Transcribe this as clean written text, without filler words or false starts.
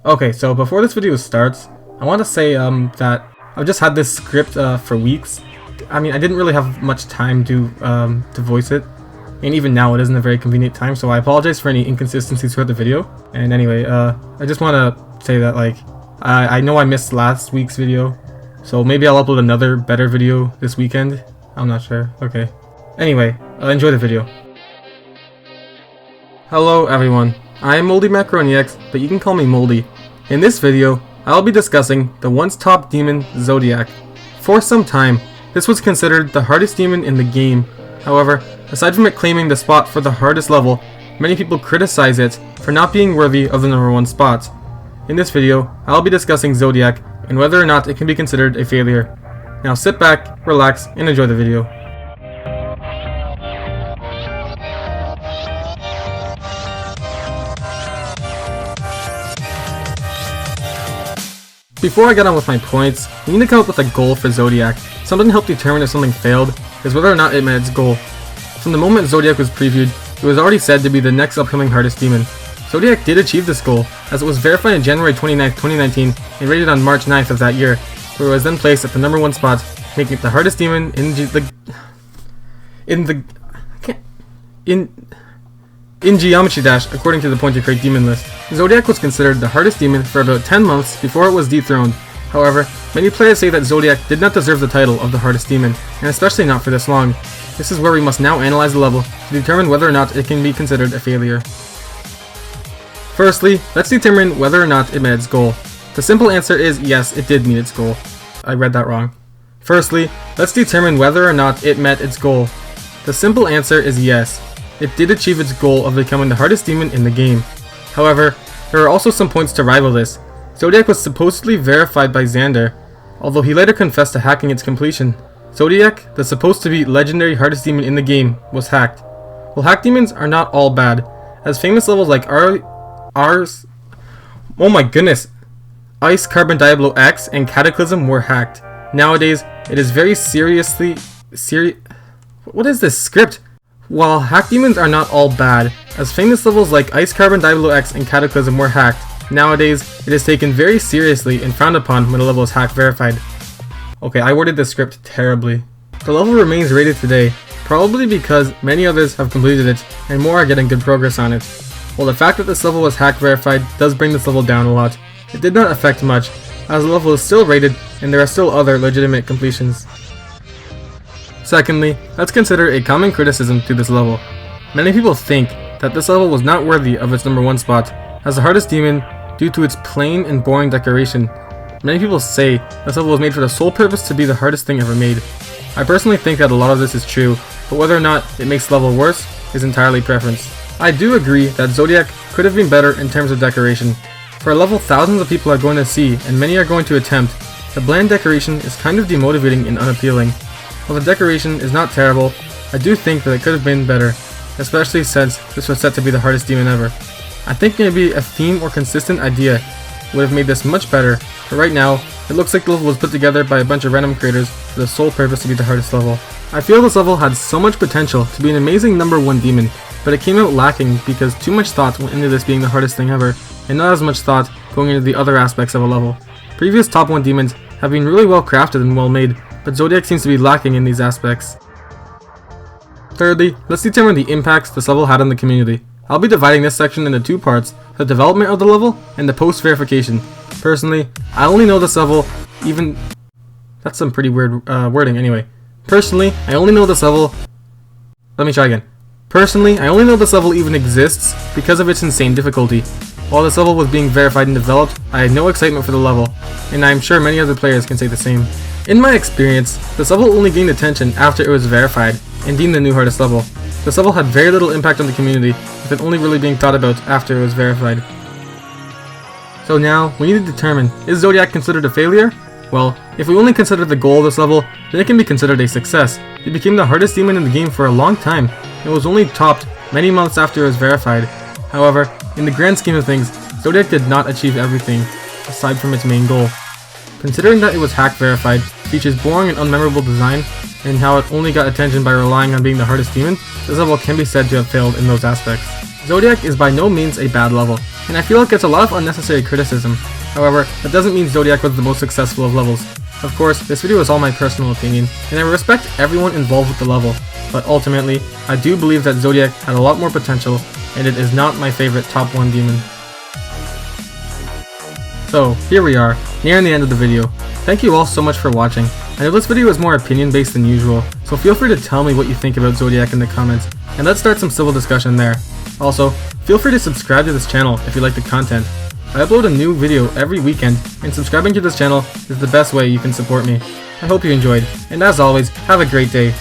Okay, so before this video starts, I want to say that I've just had this script for weeks. I mean, I didn't really have much time to voice it, and even now it isn't a very convenient time, so I apologize for any inconsistencies throughout the video. And anyway, I just want to say that, like, I know I missed last week's video, so maybe I'll upload another better video this weekend. I'm not sure. Okay. Anyway, enjoy the video. Hello everyone, I am Moldy Macaroni X, but you can call me Moldy. In this video, I'll be discussing the once top demon Zodiac. For some time, this was considered the hardest demon in the game. However, aside from it claiming the spot for the hardest level, many people criticize it for not being worthy of the #1 spot. In this video, I'll be discussing Zodiac and whether or not it can be considered a failure. Now sit back, relax, and enjoy the video. Before I get on with my points, we need to come up with a goal for Zodiac. Something to help determine if something failed is whether or not it met its goal. From the moment Zodiac was previewed, it was already said to be the next upcoming hardest demon. Zodiac did achieve this goal, as it was verified on January 29th, 2019 and rated on March 9th of that year, where it was then placed at the #1 spot, making it the hardest demon in Geometry Dash, according to the Point to Create demon list. Zodiac was considered the hardest demon for about 10 months before it was dethroned. However, many players say that Zodiac did not deserve the title of the hardest demon, and especially not for this long. This is where we must now analyze the level to determine whether or not it can be considered a failure. Firstly, let's determine whether or not it met its goal. The simple answer is yes, it did meet its goal. I read that wrong. Firstly, let's determine whether or not it met its goal. The simple answer is yes. It did achieve its goal of becoming the hardest demon in the game. However, there are also some points to rival this. Zodiac was supposedly verified by Xander, although he later confessed to hacking its completion. Zodiac, the supposed to be legendary hardest demon in the game, was hacked. Well, hack demons are not all bad, as famous levels like Ice Carbon Diablo X and Cataclysm were hacked. Nowadays, it is very What is this script? While hack demons are not all bad, as famous levels like Ice Carbon Diablo X and Cataclysm were hacked, nowadays it is taken very seriously and frowned upon when a level is hack verified. Okay, I worded this script terribly. The level remains rated today, probably because many others have completed it and more are getting good progress on it. While the fact that this level was hack verified does bring this level down a lot, it did not affect much, as the level is still rated and there are still other legitimate completions. Secondly, let's consider a common criticism to this level. Many people think that this level was not worthy of its #1 spot as the hardest demon due to its plain and boring decoration. Many people say this level was made for the sole purpose to be the hardest thing ever made. I personally think that a lot of this is true, but whether or not it makes the level worse is entirely preference. I do agree that Zodiac could have been better in terms of decoration. For a level thousands of people are going to see and many are going to attempt, the bland decoration is kind of demotivating and unappealing. While the decoration is not terrible, I do think that it could have been better, especially since this was set to be the hardest demon ever. I think maybe a theme or consistent idea would have made this much better, but right now, it looks like the level was put together by a bunch of random creators for the sole purpose to be the hardest level. I feel this level had so much potential to be an amazing #1 demon, but it came out lacking because too much thought went into this being the hardest thing ever, and not as much thought going into the other aspects of a level. Previous top 1 demons have been really well crafted and well made, but Zodiac seems to be lacking in these aspects. Thirdly, let's determine the impacts this level had on the community. I'll be dividing this section into 2 parts, the development of the level and the post-verification. Personally, I only know this level That's some pretty weird wording anyway. Personally, I only know this level even exists because of its insane difficulty. While this level was being verified and developed, I had no excitement for the level, and I am sure many other players can say the same. In my experience, this level only gained attention after it was verified and deemed the new hardest level. This level had very little impact on the community, with it only really being thought about after it was verified. So now, we need to determine, is Zodiac considered a failure? Well, if we only consider the goal of this level, then it can be considered a success. It became the hardest demon in the game for a long time, and was only topped many months after it was verified. However, in the grand scheme of things, Zodiac did not achieve everything, aside from its main goal. Considering that it was hack verified, features boring and unmemorable design, and how it only got attention by relying on being the hardest demon, this level can be said to have failed in those aspects. Zodiac is by no means a bad level, and I feel it gets a lot of unnecessary criticism. However, that doesn't mean Zodiac was the most successful of levels. Of course, this video is all my personal opinion, and I respect everyone involved with the level, but ultimately, I do believe that Zodiac had a lot more potential, and it is not my favorite top 1 demon. So, here we are, nearing the end of the video. Thank you all so much for watching. I know this video is more opinion based than usual, so feel free to tell me what you think about Zodiac in the comments, and let's start some civil discussion there. Also, feel free to subscribe to this channel if you like the content. I upload a new video every weekend, and subscribing to this channel is the best way you can support me. I hope you enjoyed, and as always, have a great day.